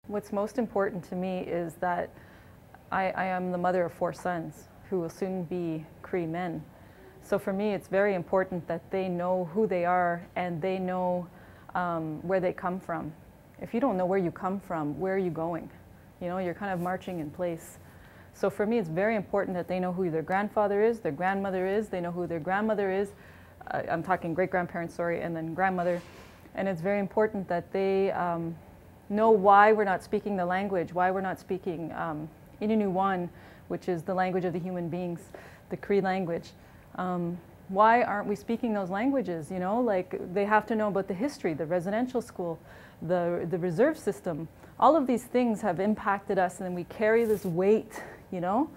What's most important to me is that I am the mother of 4 sons who will soon be Cree men. So for me, it's very important that they know who they are and they know where they come from. If you don't know where you come from, where are you going? You know, you're kind of marching in place. So for me, it's very important that they know who their grandfather is, their grandmother is, they know who their grandmother is. I'm talking great-grandparents, sorry, and then grandmother. And it's very important that they know why we're not speaking the language, why we're not speaking Innu, which is the language of the human beings, the Cree language. Why aren't we speaking those languages? You know, like they have to know about the history, the residential school, the reserve system. All of these things have impacted us, and then we carry this weight, you know.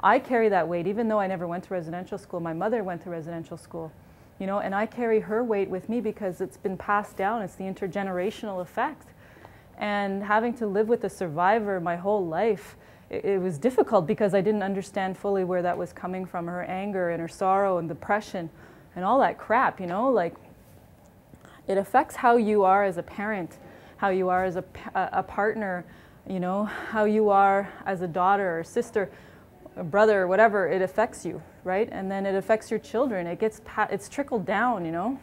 I carry that weight, even though I never went to residential school. My mother went to residential school, you know, and I carry her weight with me because it's been passed down. It's the intergenerational effect. And having to live with a survivor my whole life, it was difficult because I didn't understand fully where that was coming from, her anger and her sorrow and depression and all that crap, you know, like it affects how you are as a parent, how you are as a partner, you know, how you are as a daughter or sister, a brother, whatever, it affects you, right? And then it affects your children. It's trickled down, you know.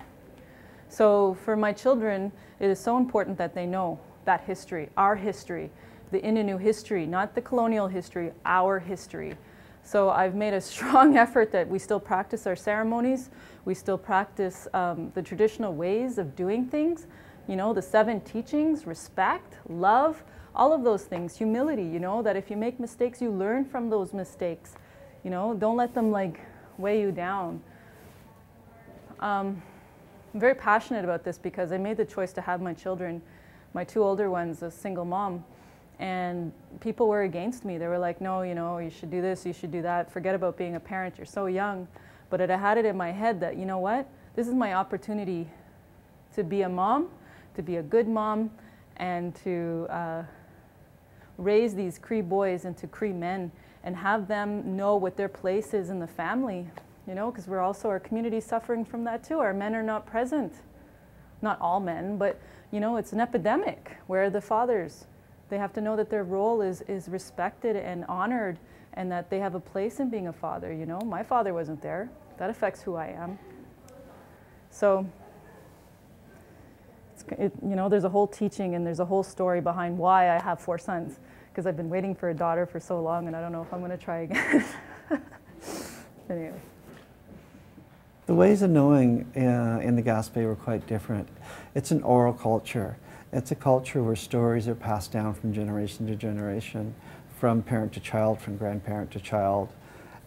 So for my children, it is so important that they know that history, our history, the Innu history, not the colonial history, our history. So I've made a strong effort that we still practice our ceremonies, we still practice the traditional ways of doing things, you know, the 7 teachings, respect, love, all of those things, humility, you know, that if you make mistakes, you learn from those mistakes, you know, don't let them like weigh you down. I'm very passionate about this because I made the choice to have my children, my 2 older ones, a single mom. And people were against me. They were like, no, you know, you should do this, you should do that. Forget about being a parent, you're so young. But I had it in my head that, you know what? This is my opportunity to be a mom, to be a good mom, and to raise these Cree boys into Cree men and have them know what their place is in the family, you know, because we're also, our community suffering from that too. Our men are not present. Not all men, but, you know, it's an epidemic. Where are the fathers? They have to know that their role is respected and honored and that they have a place in being a father, you know. My father wasn't there. That affects who I am. So, you know, there's a whole teaching and there's a whole story behind why I have 4 sons, because I've been waiting for a daughter for so long and I don't know if I'm going to try again. Anyway. The ways of knowing in the Gaspé were quite different. It's an oral culture. It's a culture where stories are passed down from generation to generation, from parent to child, from grandparent to child.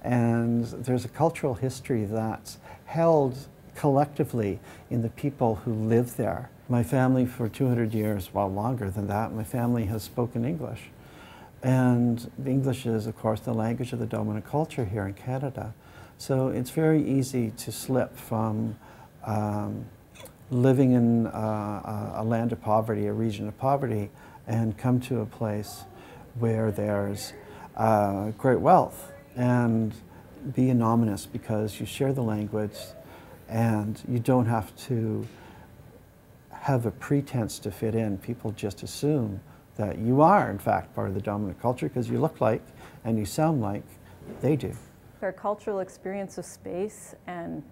And there's a cultural history that's held collectively in the people who live there. My family for 200 years, well longer than that, my family has spoken English. And English is, of course, the language of the dominant culture here in Canada. So it's very easy to slip from living in a land of poverty, a region of poverty, and come to a place where there's great wealth and be anonymous because you share the language and you don't have to have a pretense to fit in. People just assume that you are, in fact, part of the dominant culture because you look like and you sound like they do. Our cultural experience of space and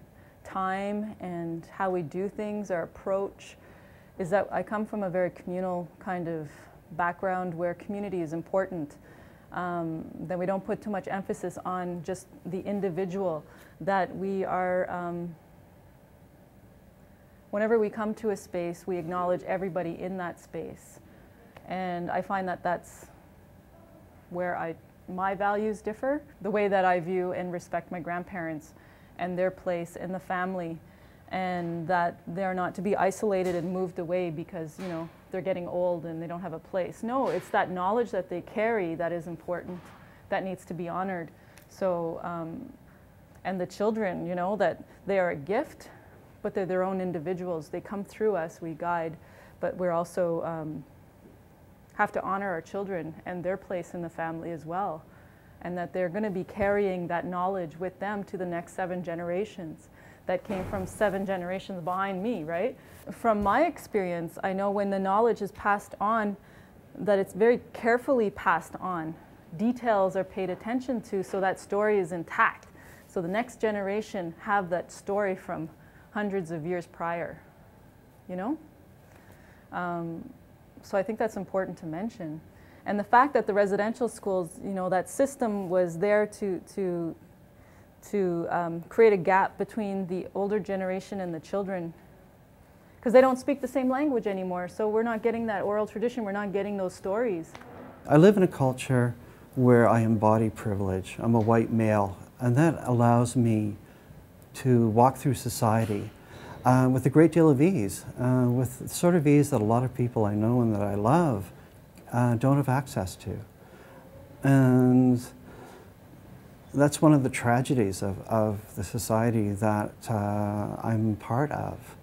time and how we do things, our approach, is that I come from a very communal kind of background where community is important. That we don't put too much emphasis on just the individual, that we are, whenever we come to a space, we acknowledge everybody in that space. And I find that that's where my values differ. The way that I view and respect my grandparents and their place in the family, and that they're not to be isolated and moved away because, you know, they're getting old and they don't have a place. No, it's that knowledge that they carry that is important, that needs to be honored. So, and the children, you know, that they are a gift, but they're their own individuals. They come through us, we guide, but we're also have to honor our children and their place in the family as well. And that they're going to be carrying that knowledge with them to the next 7 generations that came from 7 generations behind me, right? From my experience, I know when the knowledge is passed on, that it's very carefully passed on. Details are paid attention to so that story is intact. So the next generation have that story from hundreds of years prior, you know? So I think that's important to mention. And the fact that the residential schools, you know, that system was there to create a gap between the older generation and the children, because they don't speak the same language anymore. So we're not getting that oral tradition. We're not getting those stories. I live in a culture where I embody privilege. I'm a white male, and that allows me to walk through society with a great deal of ease, with the sort of ease that a lot of people I know and that I love don't have access to. And that's one of the tragedies of the society that I'm part of.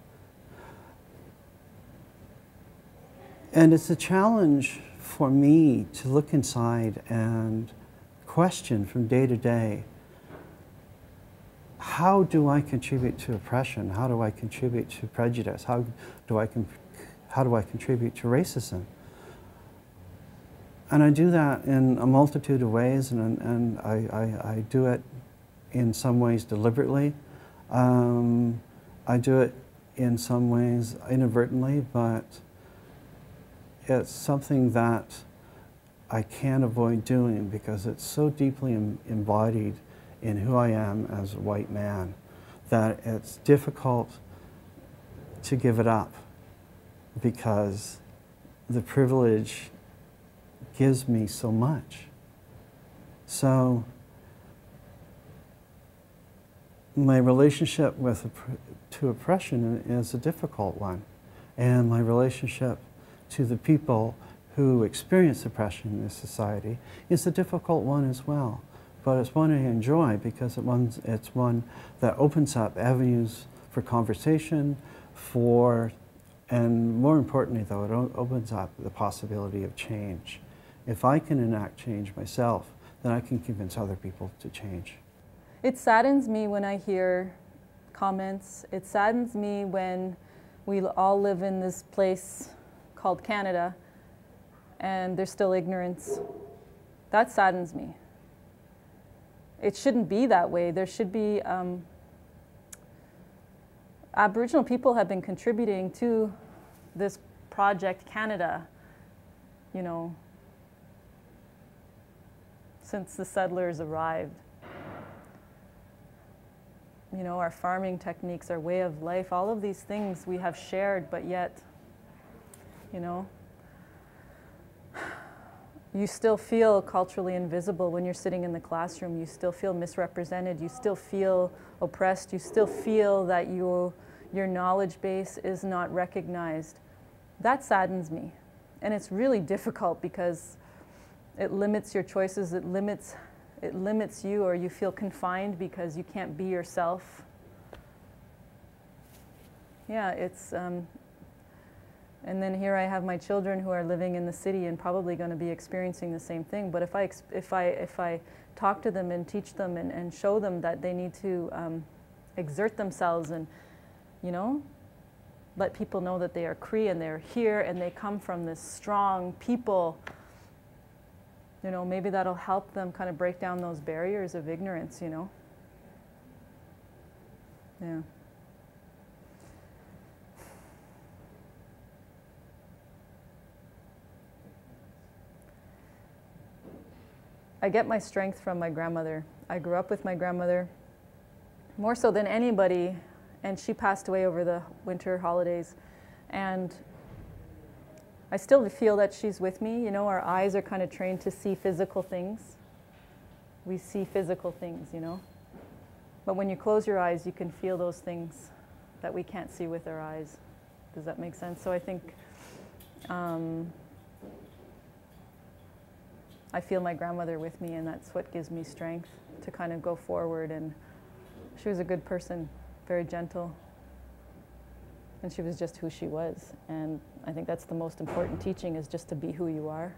And it's a challenge for me to look inside and question from day to day, how do I contribute to oppression? How do I contribute to prejudice? How do I contribute to racism? And I do that in a multitude of ways, and I do it in some ways deliberately. I do it in some ways inadvertently, but it's something that I can't avoid doing because it's so deeply embodied in who I am as a white man that it's difficult to give it up, because the privilege gives me so much. So my relationship to oppression is a difficult one, and my relationship to the people who experience oppression in this society is a difficult one as well. But it's one I enjoy because it's one that opens up avenues for conversation, and more importantly though, it opens up the possibility of change. If I can enact change myself, then I can convince other people to change. It saddens me when I hear comments. It saddens me when we all live in this place called Canada and there's still ignorance. That saddens me. It shouldn't be that way. There should be, Aboriginal people have been contributing to this project Canada, you know, since the settlers arrived. You know, our farming techniques, our way of life, all of these things we have shared, but yet, you know, you still feel culturally invisible when you're sitting in the classroom. You still feel misrepresented. You still feel oppressed. You still feel that your knowledge base is not recognized. That saddens me. And it's really difficult because it limits your choices. It limits you, or you feel confined because you can't be yourself. Yeah, it's... and then here I have my children who are living in the city and probably going to be experiencing the same thing. But if I talk to them and teach them and show them that they need to exert themselves and, you know, let people know that they are Cree and they're here and they come from this strong people, you know, maybe that'll help them kind of break down those barriers of ignorance, you know. Yeah. I get my strength from my grandmother. I grew up with my grandmother more so than anybody, and she passed away over the winter holidays. And I still feel that she's with me. You know, our eyes are kind of trained to see physical things. We see physical things, you know. But when you close your eyes, you can feel those things that we can't see with our eyes. Does that make sense? So I think I feel my grandmother with me, and that's what gives me strength to kind of go forward. And she was a good person, very gentle, and she was just who she was. And I think that's the most important teaching, is just to be who you are.